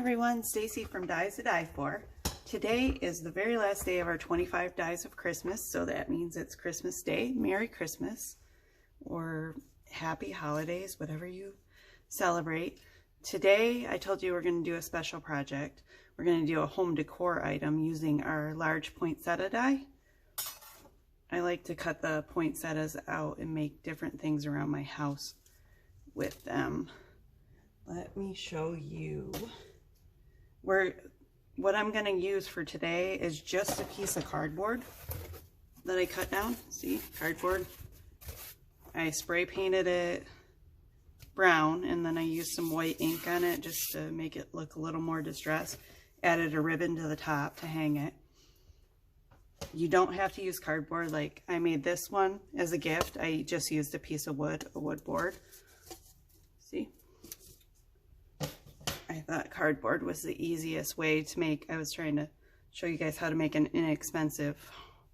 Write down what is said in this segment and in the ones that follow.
everyone, Stacy from Dies to Die For. Today is the very last day of our 25 Dies of Christmas, so that means it's Christmas Day. Merry Christmas, or Happy Holidays, whatever you celebrate. Today, I told you we're going to do a special project. We're going to do a home decor item using our large poinsettia die. I like to cut the poinsettias out and make different things around my house with them. Let me show you. What I'm going to use for today is just a piece of cardboard that I cut down. See, cardboard. I spray painted it brown, and then I used some white ink on it just to make it look a little more distressed. Added a ribbon to the top to hang it. You don't have to use cardboard. Like, I made this one as a gift. I just used a piece of wood, a wood board. See? I thought cardboard was the easiest way to make. I was trying to show you guys how to make an inexpensive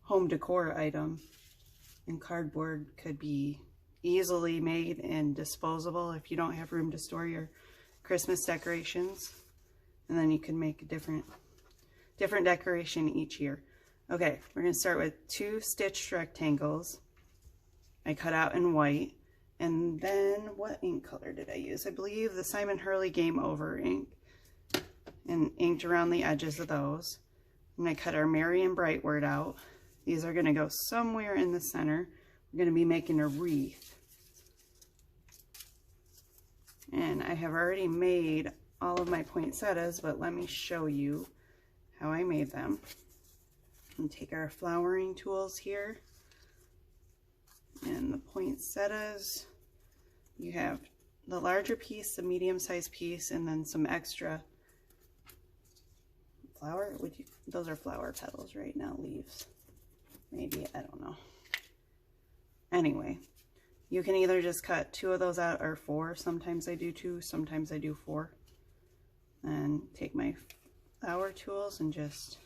home decor item. And cardboard could be easily made and disposable if you don't have room to store your Christmas decorations. And then you can make a different decoration each year. Okay, we're going to start with 2 stitched rectangles I cut out in white. And then, what ink color did I use? I believe the Simon Hurley Game Over ink. And inked around the edges of those. And I cut our Merry and Bright word out. These are going to go somewhere in the center. We're going to be making a wreath. And I have already made all of my poinsettias, but let me show you how I made them. And take our flowering tools here. And the poinsettias, you have the larger piece, the medium-sized piece, and then some extra flower. Those are flower petals right now, leaves. Maybe, I don't know. Anyway, you can either just cut 2 of those out or 4. Sometimes I do 2, sometimes I do 4. And take my flower tools and just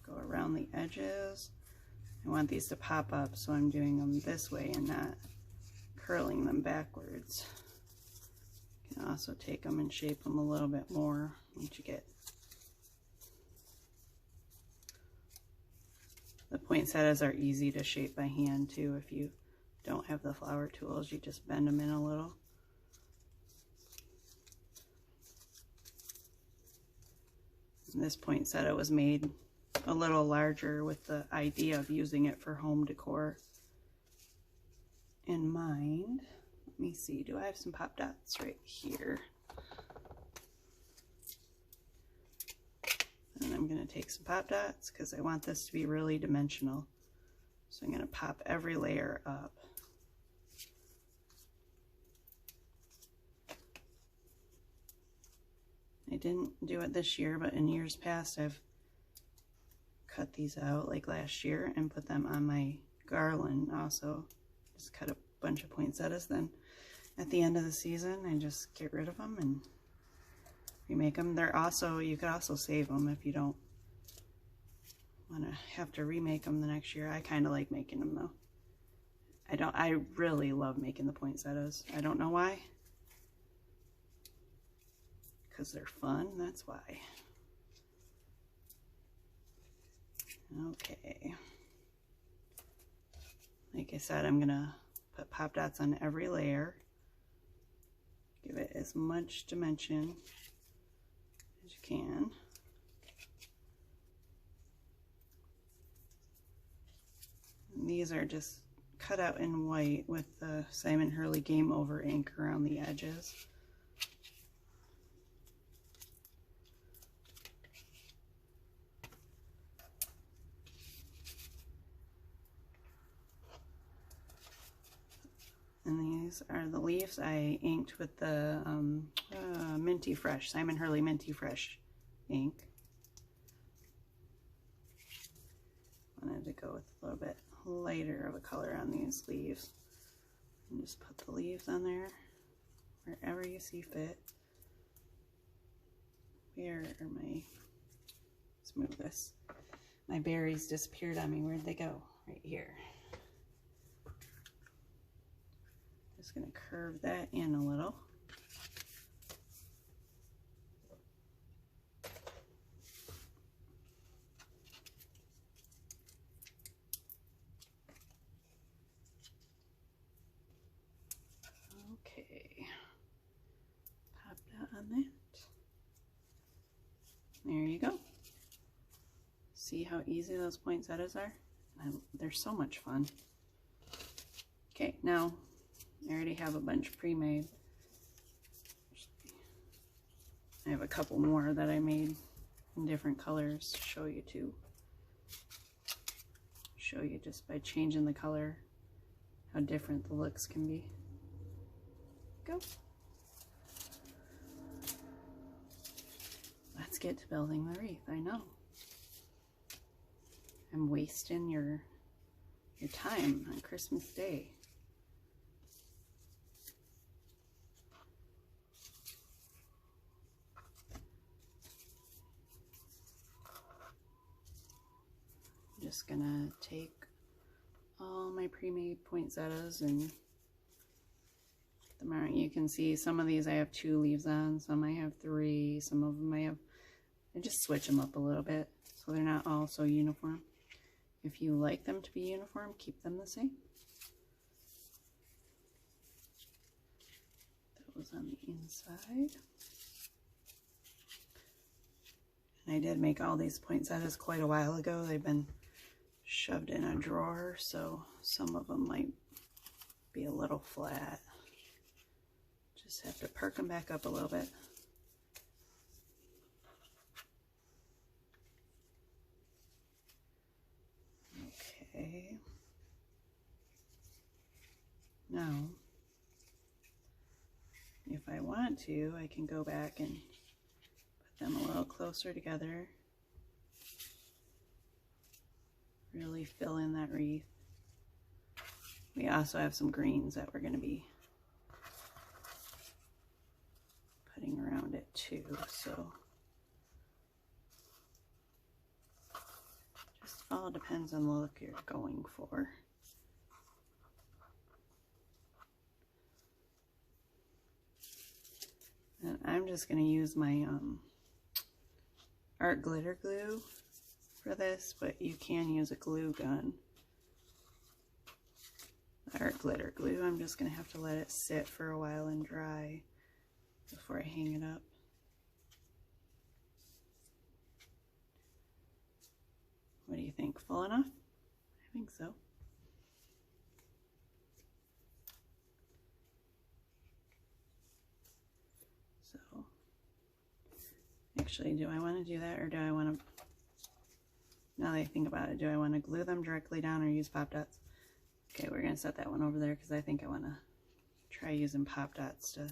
go around the edges. I want these to pop up, so I'm doing them this way and not curling them backwards. You can also take them and shape them a little bit more once you get the poinsettias are easy to shape by hand too. If you don't have the flower tools, you just bend them in a little. And this poinsettia was made a little larger with the idea of using it for home decor in mind. Let me see, do I have some pop dots right here? And I'm going to take some pop dots because I want this to be really dimensional. So I'm going to pop every layer up. I didn't do it this year, but in years past I've cut these out like last year and put them on my garland also. Just cut a bunch of poinsettias, then at the end of the season I just get rid of them and remake them. They're also, you could also save them if you don't want to have to remake them the next year. I kind of like making them though. I really love making the poinsettias. I don't know why. Because they're fun, that's why. Okay, like I said, I'm gonna put pop dots on every layer, give it as much dimension as you can. And these are just cut out in white with the Simon Hurley Game Over ink around the edges. And these are the leaves I inked with the Minty Fresh, Simon Hurley Minty Fresh ink. Wanted to go with a little bit lighter of a color on these leaves. And just put the leaves on there wherever you see fit. Where are my, let's move this. My berries disappeared on me. Where'd they go? Right here. Just going to curve that in a little. Okay, pop that on that. There you go. See how easy those poinsettias are? They're so much fun. Okay, now I already have a bunch pre-made. I have a couple more that I made in different colors to show you too. Show you just by changing the color how different the looks can be. Go. Let's get to building the wreath. I know. I'm wasting your time on Christmas Day. I'm just gonna take all my pre-made poinsettias and get them out. You can see some of these I have 2 leaves on, some I have 3, some of them I just switch them up a little bit so they're not all so uniform. If you like them to be uniform, keep them the same. That was on the inside. And I did make all these poinsettias quite a while ago. They've been shoved in a drawer, so some of them might be a little flat. Just have to perk them back up a little bit. Okay. Now, if I want to, I can go back and put them a little closer together. Really fill in that wreath. We also have some greens that we're going to be putting around it too, so just all depends on the look you're going for. And I'm just going to use my art glitter glue for this, but you can use a glue gun. The art glitter glue, I'm just going to have to let it sit for a while and dry before I hang it up. What do you think? Full enough? I think so. So, actually, do I want to do that, or do I want to, now that I think about it, do I want to glue them directly down or use pop dots? Okay, we're going to set that one over there because I think I want to try using pop dots to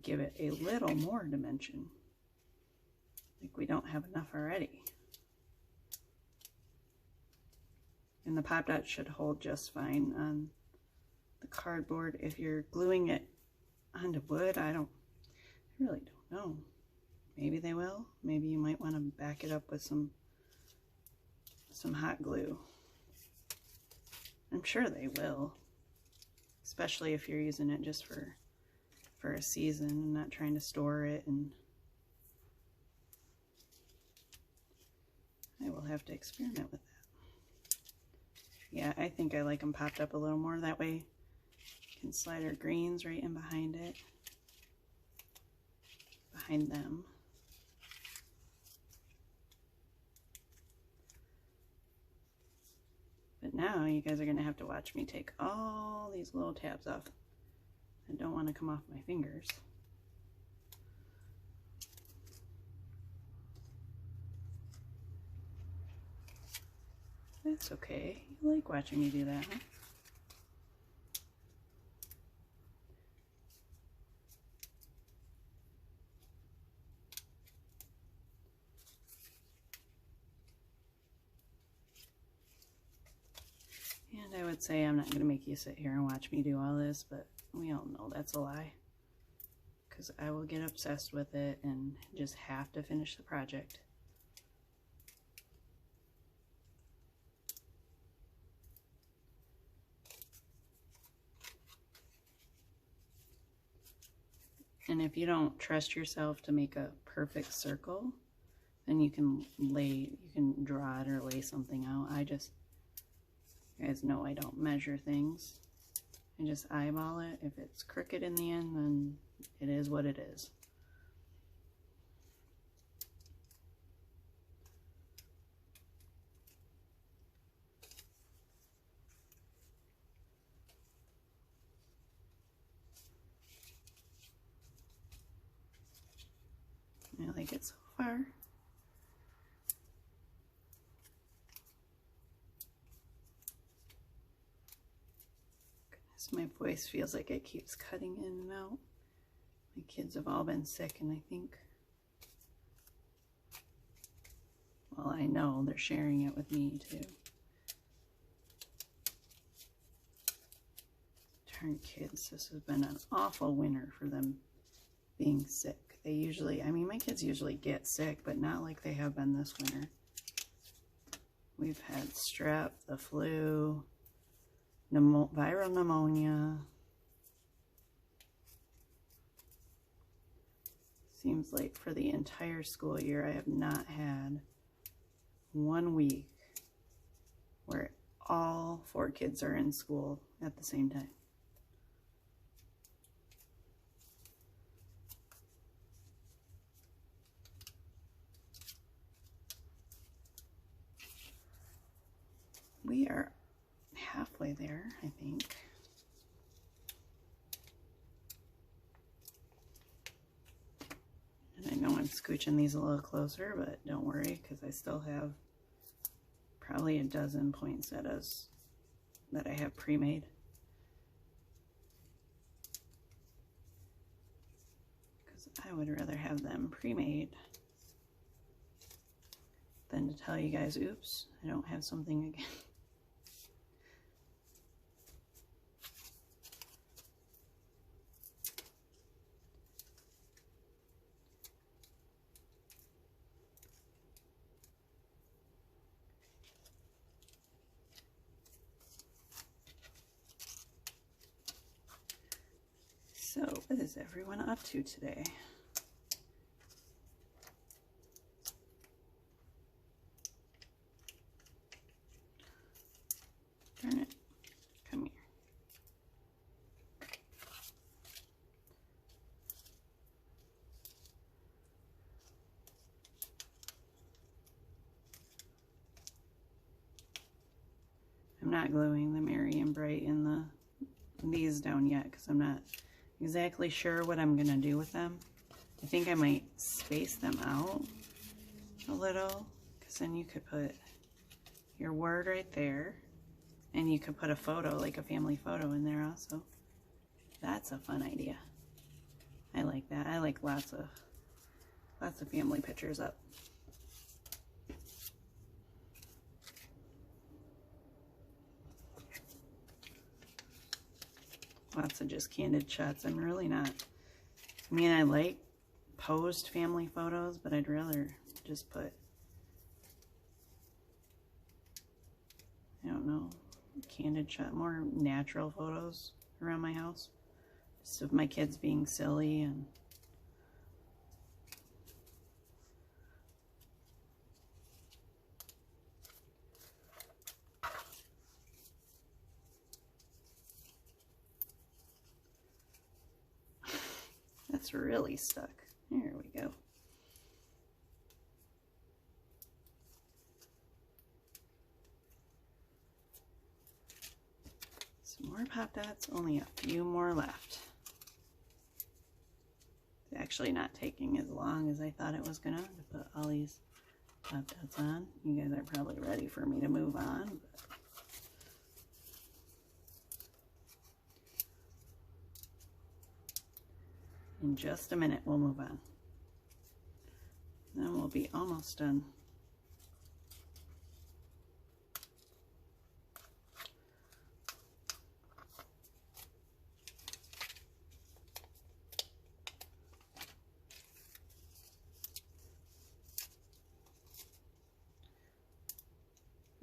give it a little more dimension. Like we don't have enough already. And the pop dots should hold just fine on the cardboard. If you're gluing it onto wood, I really don't know. Maybe they will. Maybe you might want to back it up with some hot glue. I'm sure they will, especially if you're using it just for a season and not trying to store it. And I will have to experiment with that. Yeah, I think I like them popped up a little more. That way we can slide our greens right in behind it, behind them. But now you guys are going to have to watch me take all these little tabs off. I don't want to come off my fingers. That's okay. You like watching me do that, huh? And I would say I'm not going to make you sit here and watch me do all this, but we all know that's a lie. Because I will get obsessed with it and just have to finish the project. And if you don't trust yourself to make a perfect circle, then you can draw it or lay something out. You guys know I don't measure things. I just eyeball it. If it's crooked in the end, then it is what it is. I like it so far. Goodness, my voice feels like it keeps cutting in and out. My kids have all been sick, and I think, well, I know they're sharing it with me too. Darn kids, this has been an awful winter for them being sick. They usually, I mean, my kids usually get sick, but not like they have been this winter. We've had strep, the flu, viral pneumonia. Seems like for the entire school year, I have not had 1 week where all 4 kids are in school at the same time. We are halfway there, I think. And I know I'm scooching these a little closer, but don't worry, because I still have probably a dozen poinsettias that I have pre-made. Because I would rather have them pre-made than to tell you guys, oops, I don't have something again. So, what is everyone up to today? Darn it. Come here. I'm not gluing the Merry and Bright in these down yet because I'm not exactly sure what I'm gonna do with them. I think I might space them out a little, because then you could put your word right there, and you could put a photo, like a family photo, in there also. That's a fun idea. I like that. I like lots of family pictures up. Lots of just candid shots. I'm really not, I mean, I like posed family photos, but I'd rather just put, I don't know, candid shot, more natural photos around my house. Just of my kids being silly and that's really stuck. There we go. Some more Pop Dots, only a few more left. It's actually not taking as long as I thought it was gonna to put all these Pop Dots on. You guys are probably ready for me to move on, but in just a minute we'll move on. Then we'll be almost done.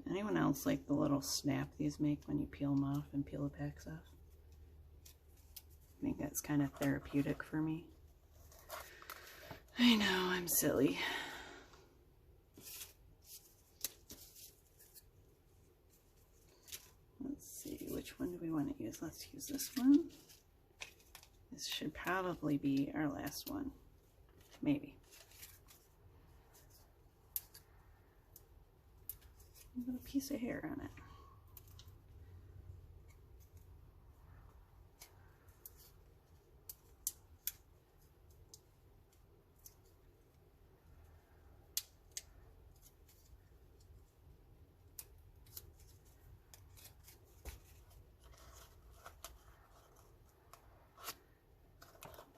Anyone else like the little snap these make when you peel them off and peel the backs off? I think that's kind of therapeutic for me. I know, I'm silly. Let's see, which one do we want want to use? Let's use this one. This should probably be our last one. Maybe. A little piece of hair on it.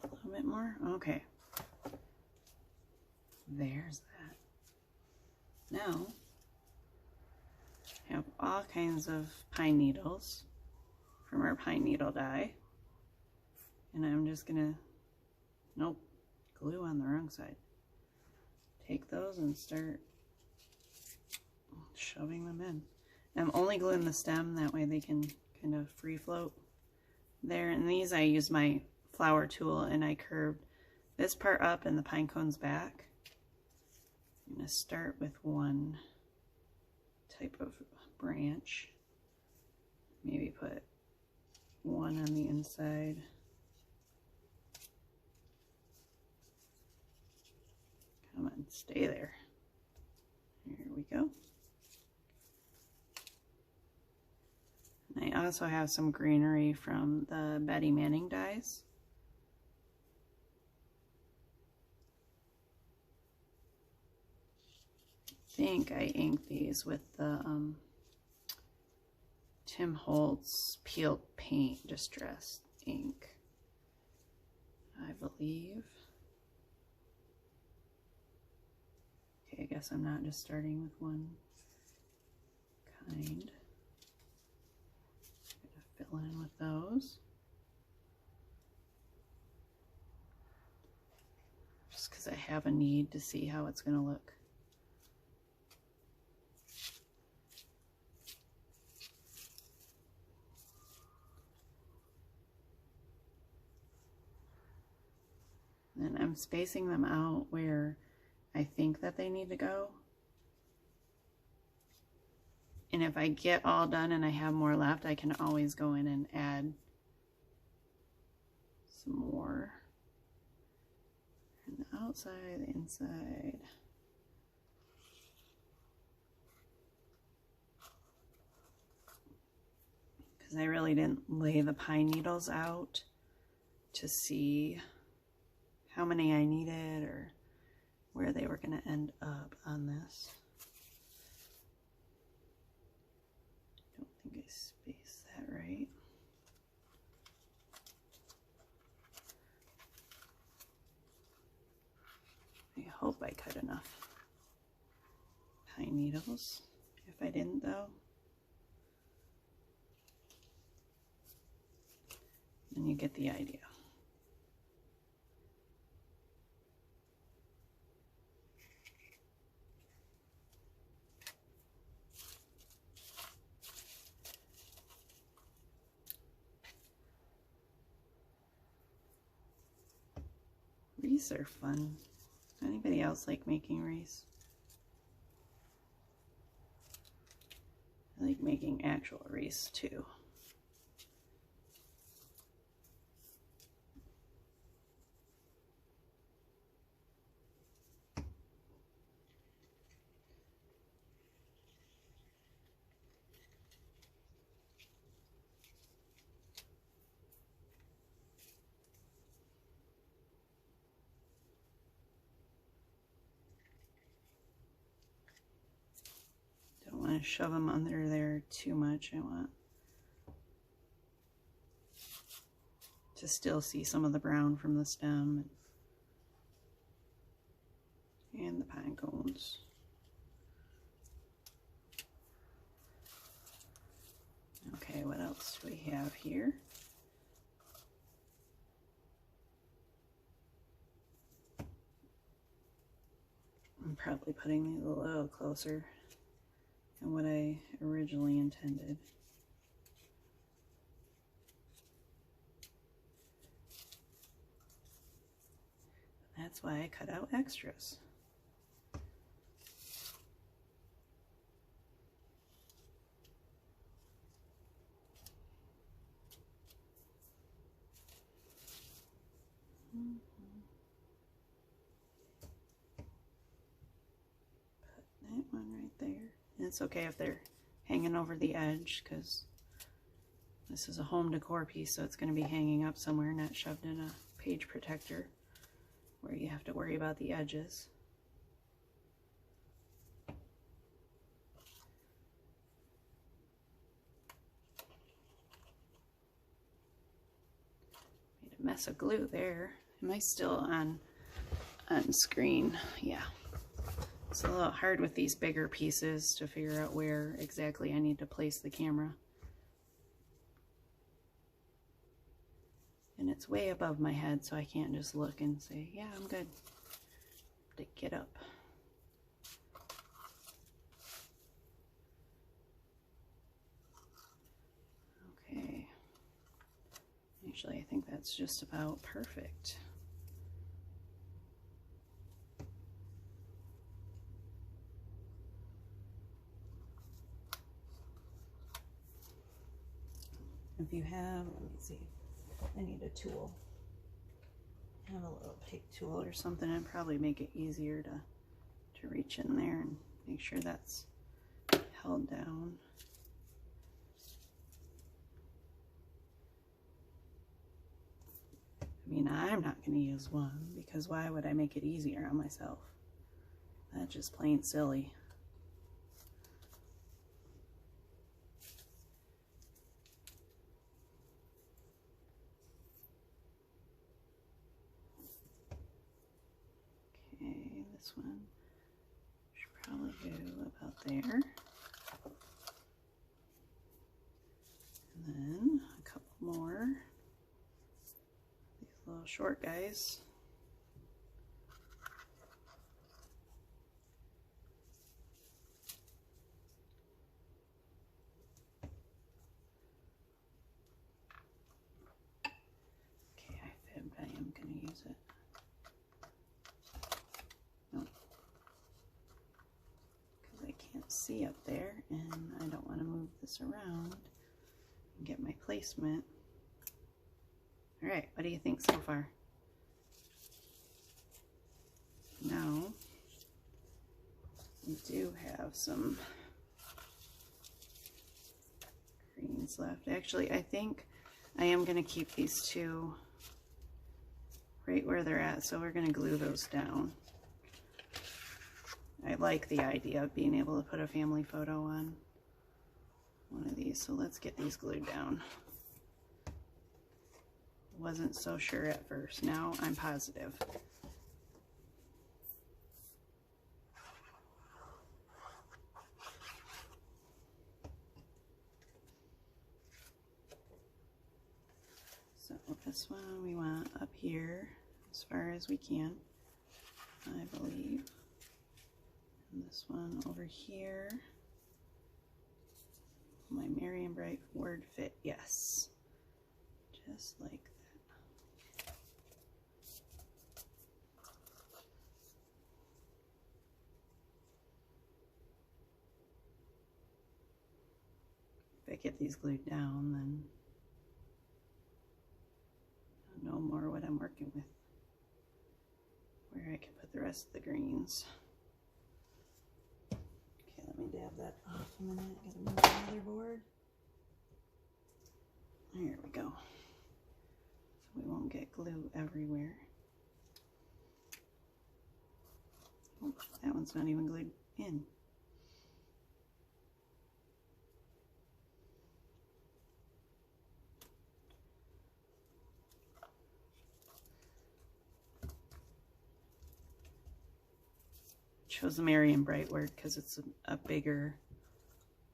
A little bit more. Okay. There's that. Now, I have all kinds of pine needles from our pine needle dye. And I'm just gonna, nope, glue on the wrong side. Take those and start shoving them in. I'm only gluing the stem, that way they can kind of free float there. And these I use my flower tool and I curved this part up and the pine cones back. I'm gonna start with one type of branch. Maybe put one on the inside. Come on, stay there. Here we go. And I also have some greenery from the Bette Manning dyes. I think I inked these with the Tim Holtz Peeled Paint Distress ink, I believe. Okay, I guess I'm not just starting with one kind. I'm gonna fill in with those. Just because I have a need to see how it's gonna look. And I'm spacing them out where I think that they need to go. And if I get all done and I have more left, I can always go in and add some more. And the outside, the inside. Because I really didn't lay the pine needles out to see how many I needed or where they were going to end up on this. I don't think I spaced that right. I hope I cut enough pine needles. If I didn't though, then you get the idea. Wreaths are fun. Anybody else like making wreaths? I like making actual wreaths too. Want to shove them under there too much. I want to still see some of the brown from the stem and the pine cones. Okay, what else do we have here? I'm probably putting these a little closer than what I originally intended. That's why I cut out extras. it's okay if they're hanging over the edge, because this is a home decor piece, so it's going to be hanging up somewhere, not shoved in a page protector where you have to worry about the edges. Made a mess of glue there. Am I still on screen? Yeah. It's a little hard with these bigger pieces to figure out where exactly I need to place the camera. And it's way above my head, so I can't just look and say, yeah, I'm good. To get up. Okay. Actually, I think that's just about perfect. If you have, let me see, I need a tool. Have a little pick tool or something, it'd probably make it easier to reach in there and make sure that's held down. I mean, I'm not going to use one, because why would I make it easier on myself? That's just plain silly. Okay, this one should probably go about there. And then a couple more. These little short guys. Okay, I fibbed. I am going to use it. Nope. Because I can't see up there, and I don't want to move this around and get my placement. All right, what do you think so far? Now, we do have some greens left. Actually, I think I am going to keep these two right where they're at, so we're going to glue those down. I like the idea of being able to put a family photo on one of these, so let's get these glued down. Wasn't so sure at first, now I'm positive. So this one we want up here as far as we can, I believe. And this one over here. My merry and bright word fit, yes. Just like that. If I get these glued down, then I'll know more what I'm working with. Where I can put the rest of the greens. Okay, let me dab that off a minute. Gotta move the motherboard. There we go. So we won't get glue everywhere. Oh, that one's not even glued in. Chose the merry and bright word because it's a bigger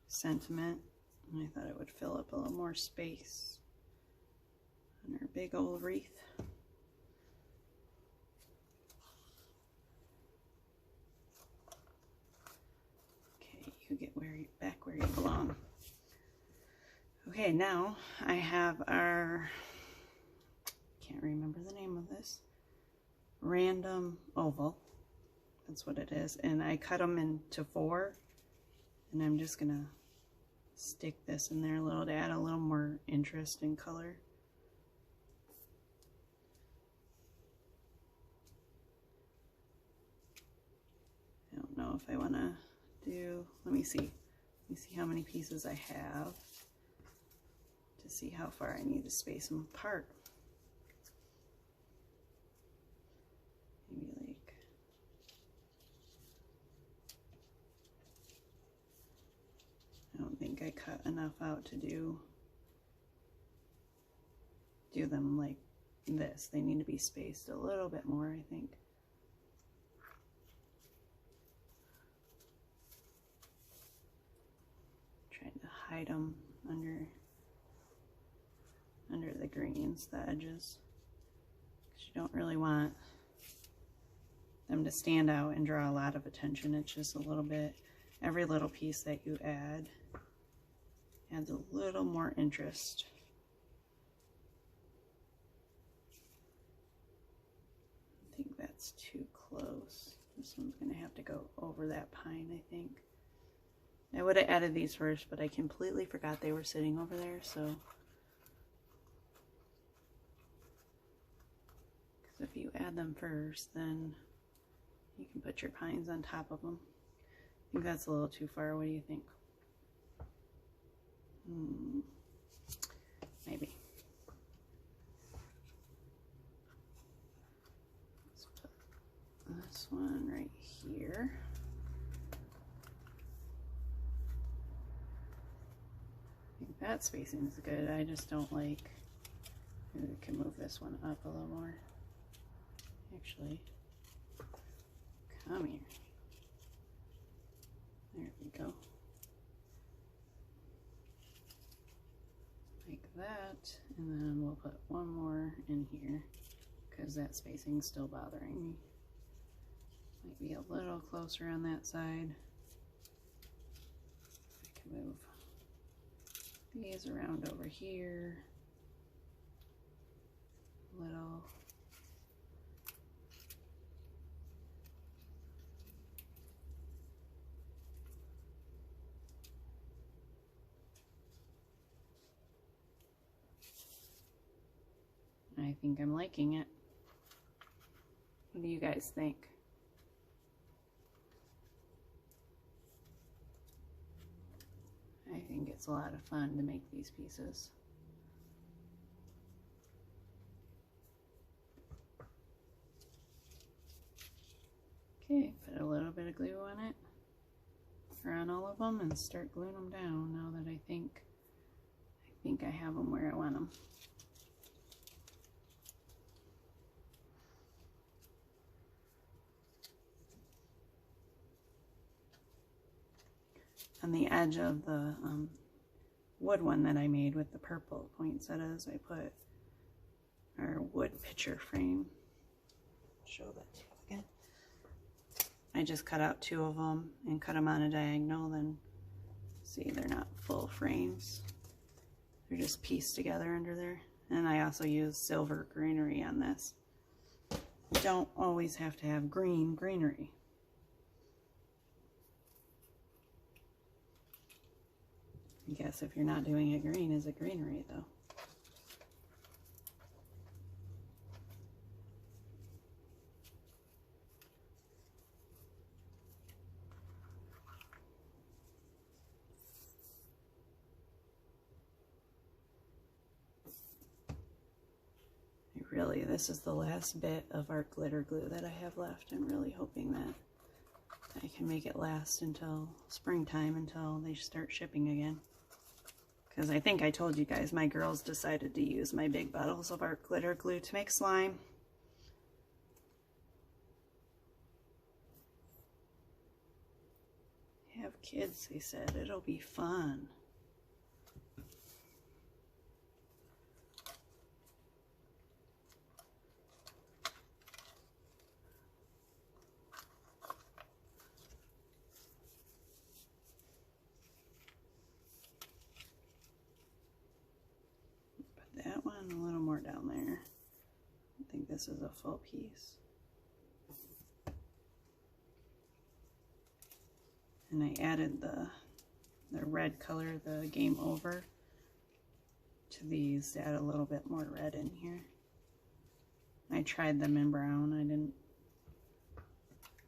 sentiment, and I thought it would fill up a little more space on our big old wreath. Okay, you get back where you belong. Okay, now I have our, can't remember the name of this, random oval. That's what it is, and I cut them into 4, and I'm just gonna stick this in there a little to add a little more interest and color. I don't know if I want to do, let me see, You see how many pieces I have to see how far I need to space them apart. Maybe like, I don't think I cut enough out to do them like this. They need to be spaced a little bit more, I think. Trying to hide them under the greens, the edges. 'Cause you don't really want them to stand out and draw a lot of attention. It's just a little bit, every little piece that you add adds a little more interest. I think that's too close. This one's gonna have to go over that pine, I think. I would have added these first, but I completely forgot they were sitting over there, so. Because if you add them first, then you can put your pines on top of them. I think that's a little too far. What do you think? Maybe. Let's put this one right here. I think that spacing is good. I just don't like, maybe we can move this one up a little more. Actually, come here. There we go. Like that, and then we'll put one more in here because that spacing's still bothering me. Might be a little closer on that side. I can move these around over here. Little. I think I'm liking it. What do you guys think? I think it's a lot of fun to make these pieces. Okay, put a little bit of glue on it, or on all of them, and start gluing them down now that I think I have them where I want them. On the edge of the wood one that I made with the purple poinsettias, I put our wood picture frame. Show that to you again. I just cut out 2 of them and cut them on a diagonal. Then see, they're not full frames. They're just pieced together under there. And I also use silver greenery on this. You don't always have to have greenery. I guess if you're not doing it green, is it greenery though? Really, this is the last bit of our glitter glue that I have left. I'm really hoping that I can make it last until springtime, until they start shipping again. Because I think I told you guys, my girls decided to use my big bottles of art glitter glue to make slime. Have kids, they said. It'll be fun. That one a little more down there. I think this is a full piece. And I added the red color, the Game Over, to these to add a little bit more red in here. I tried them in brown. I didn't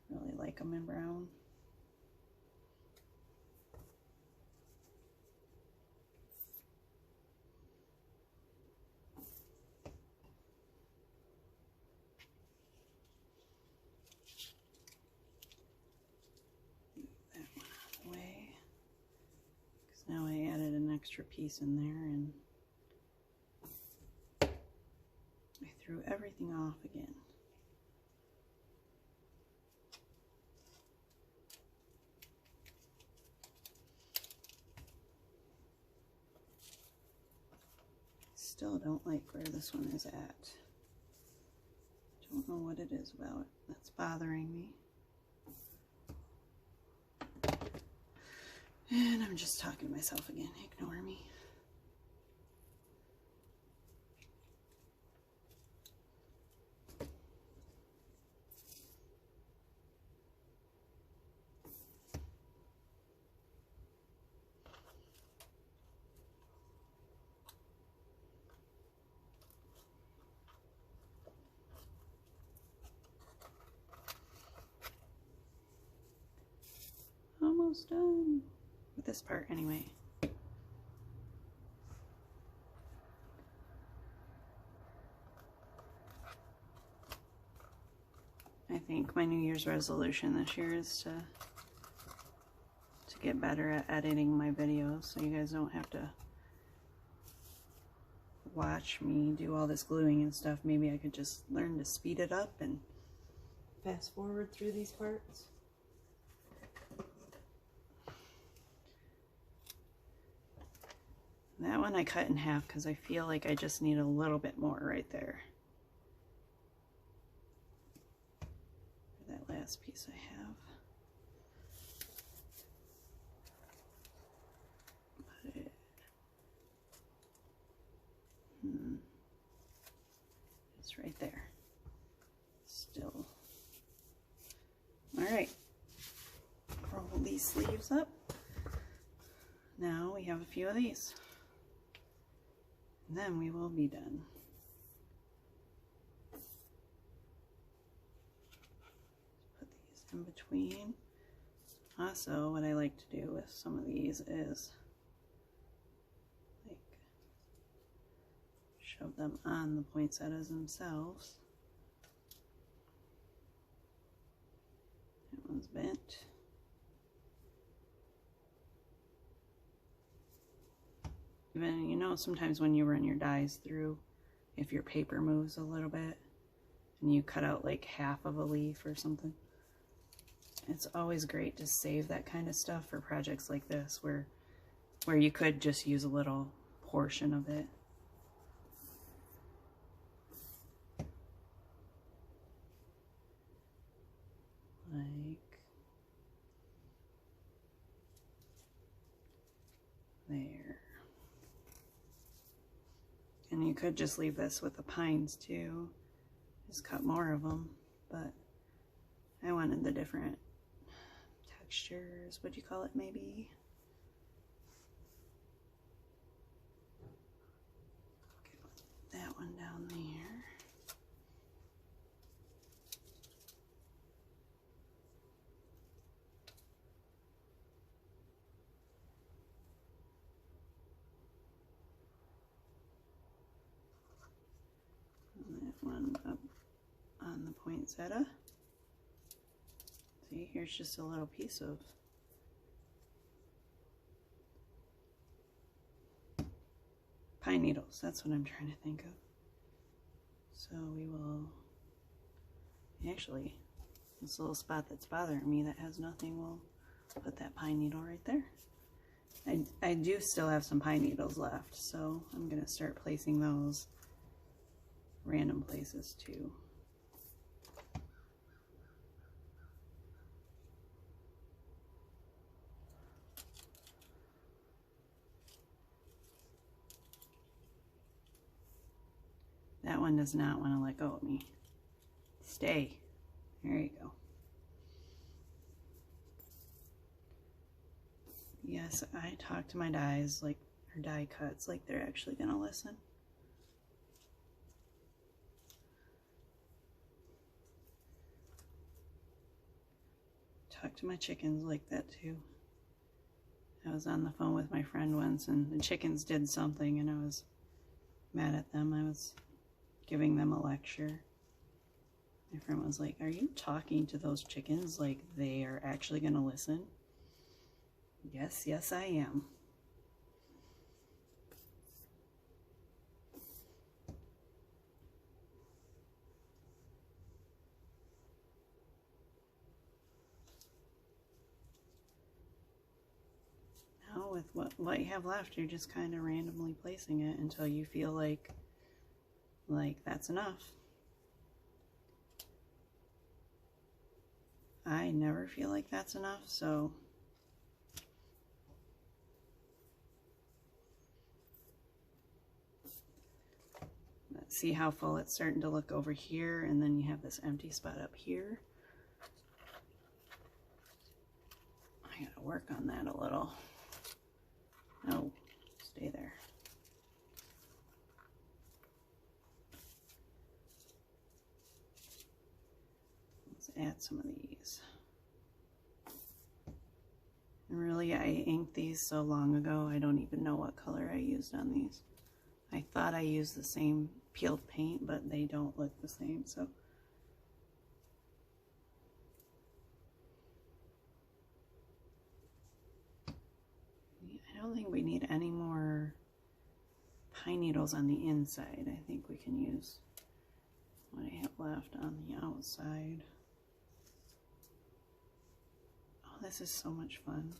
really like them in brown. extra piece in there, and I threw everything off again. Still don't like where this one is at. Don't know what it is about it that's bothering me. And I'm just talking to myself again. Ignore me. Almost done with this part anyway. I think my New Year's resolution this year is to get better at editing my videos, so you guys don't have to watch me do all this gluing and stuff. Maybe I could just learn to speed it up and fast forward through these parts. That one I cut in half because I feel like I just need a little bit more right there. For that last piece I have. But it's right there. Still. Alright. Roll these sleeves up. Now we have a few of these. And then we will be done. Put these in between. Also, what I like to do with some of these is like shove them on the poinsettias themselves. That one's bent. Even, you know, sometimes when you run your dies through, if your paper moves a little bit and you cut out like half of a leaf or something, it's always great to save that kind of stuff for projects like this where you could just use a little portion of it. Like there. And you could just leave this with the pines too, just cut more of them, but I wanted the different textures, what'd you call it, maybe? Okay, put that one down there. One up on the poinsettia. See, here's just a little piece of pine needles. That's what I'm trying to think of. So we will, actually, this little spot that's bothering me that has nothing, we'll put that pine needle right there. I do still have some pine needles left, so I'm going to start placing those random places too. That one does not want to let go of me. Stay. There you go. Yes, I talk to my dies like, or die cuts, like they're actually gonna listen. Talk to my chickens like that too. I was on the phone with my friend once and the chickens did something and I was mad at them. I was giving them a lecture. My friend was like, "Are you talking to those chickens like they are actually gonna listen?" Yes, I am. now with what you have left, you're just kind of randomly placing it until you feel like that's enough. I never feel like that's enough, so let's see how full it's starting to look over here, and then you have this empty spot up here. I gotta work on that a little. No, stay there. Let's add some of these. And really, I inked these so long ago, I don't even know what color I used on these. I thought I used the same peeled paint, but they don't look the same, so. I don't think we need any more pine needles on the inside. I think we can use what I have left on the outside. Oh, this is so much fun.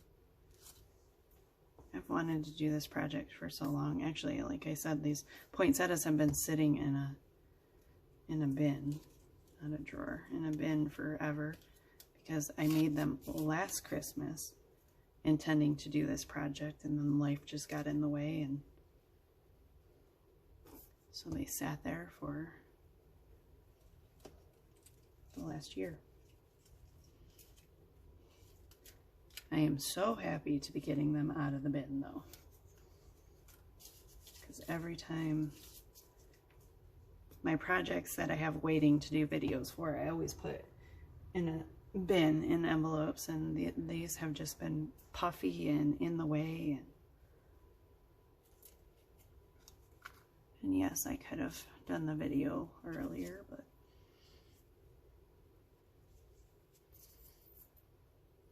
I've wanted to do this project for so long. Actually, like I said, these poinsettias have been sitting in a bin, not a drawer, in a bin forever, because I made them last Christmas intending to do this project, and then life just got in the way, and so they sat there for the last year. I am so happy to be getting them out of the bin though, because every time my projects that I have waiting to do videos for, I always put in a bin in envelopes, and these have just been puffy and in the way, and yes, I could have done the video earlier, but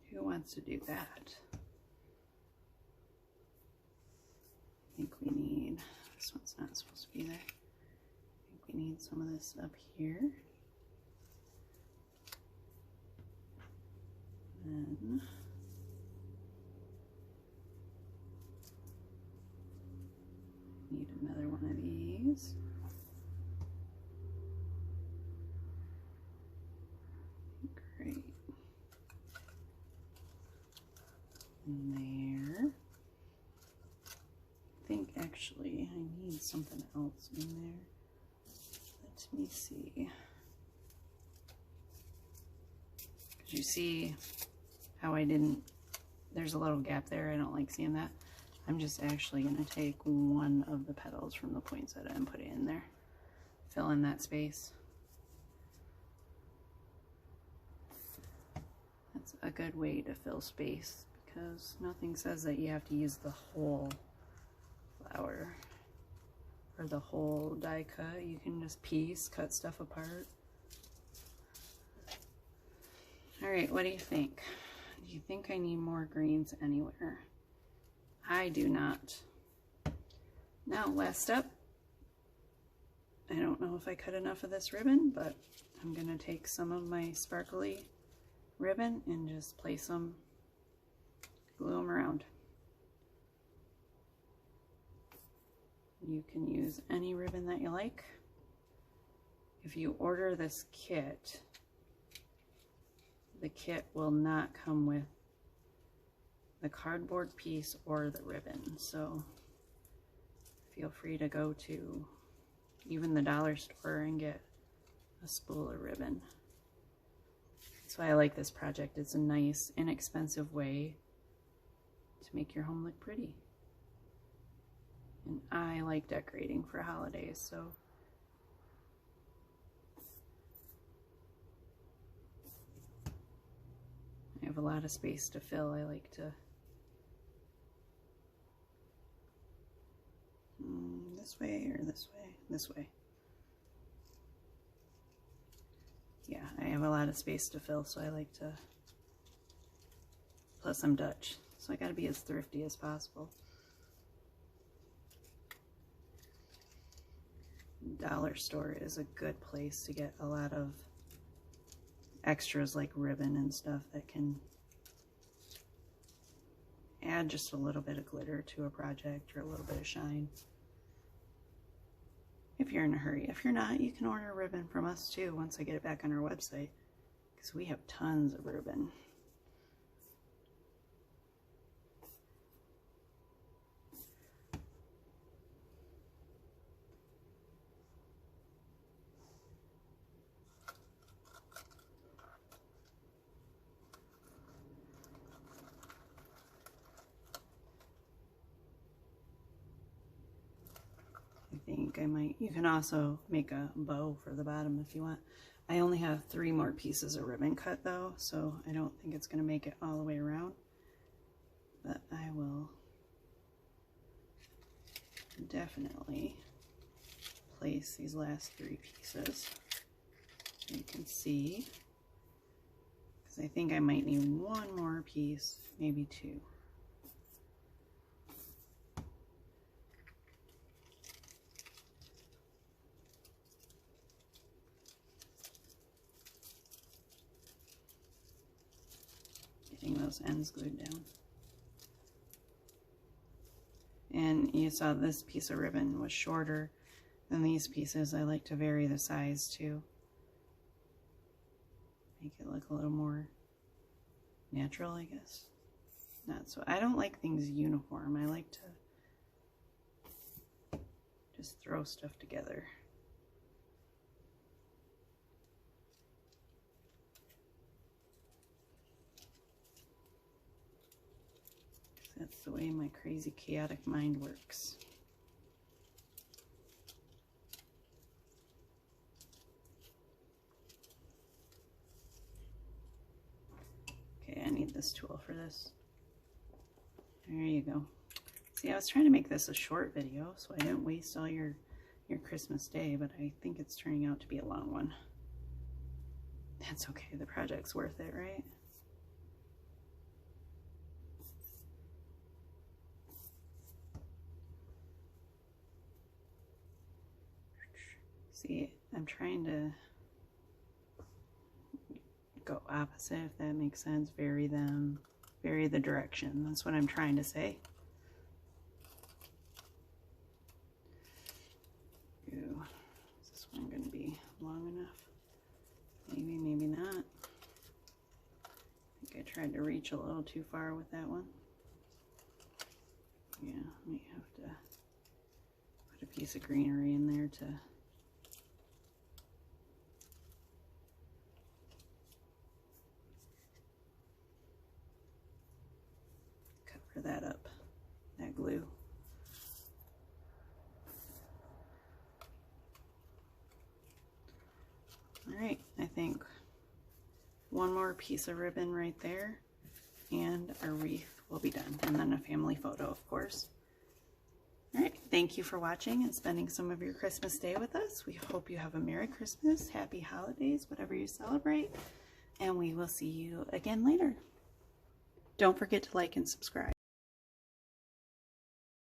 who wants to do that? I think we need, this one's not supposed to be there. I think we need some of this up here. Then need another one of these. Great. In there. I think actually I need something else in there. Let me see. Because you see how I didn't, there's a little gap there. I don't like seeing that. I'm just actually going to take one of the petals from the poinsettia and put it in there. Fill in that space. That's a good way to fill space, because nothing says that you have to use the whole flower or the whole die cut. You can just cut stuff apart. All right, what do you think? Do you think I need more greens anywhere? I do not. Now, last up, I don't know if I cut enough of this ribbon, but I'm gonna take some of my sparkly ribbon and just place them, glue them around. You can use any ribbon that you like. If you order this kit, the kit will not come with the cardboard piece or the ribbon, so feel free to go to even the dollar store and get a spool of ribbon. That's why I like this project. It's a nice, inexpensive way to make your home look pretty. And I like decorating for holidays, so I have a lot of space to fill. I like to this way or this way? This way. Yeah, I have a lot of space to fill, so I like to, plus I'm Dutch, so I gotta be as thrifty as possible. Dollar store is a good place to get a lot of extras like ribbon and stuff that can add just a little bit of glitter to a project or a little bit of shine. If you're in a hurry. If you're not, you can order a ribbon from us too once I get it back on our website, because we have tons of ribbon. I think I might, you can also make a bow for the bottom if you want. I only have 3 more pieces of ribbon cut though, so I don't think it's going to make it all the way around. But I will definitely place these last 3 pieces. You can see, because I think I might need 1 more piece, maybe 2. Getting those ends glued down. And you saw this piece of ribbon was shorter than these pieces. I like to vary the size too. Make it look a little more natural, I guess. Not so, I don't like things uniform. I like to just throw stuff together. That's the way my crazy chaotic mind works. Okay, I need this tool for this. There you go. See, I was trying to make this a short video so I didn't waste all your Christmas day, but I think it's turning out to be a long one. That's okay, the project's worth it, right? See, I'm trying to go opposite, if that makes sense. Vary them, vary the direction. That's what I'm trying to say. Ooh, is this one going to be long enough? Maybe, maybe not. I think I tried to reach a little too far with that one. Yeah, I might have to put a piece of greenery in there to that up, that glue. All right, I think 1 more piece of ribbon right there and our wreath will be done, and then a family photo, of course. All right, thank you for watching and spending some of your Christmas day with us. We hope you have a Merry Christmas, Happy Holidays, whatever you celebrate, and we will see you again later. Don't forget to like and subscribe.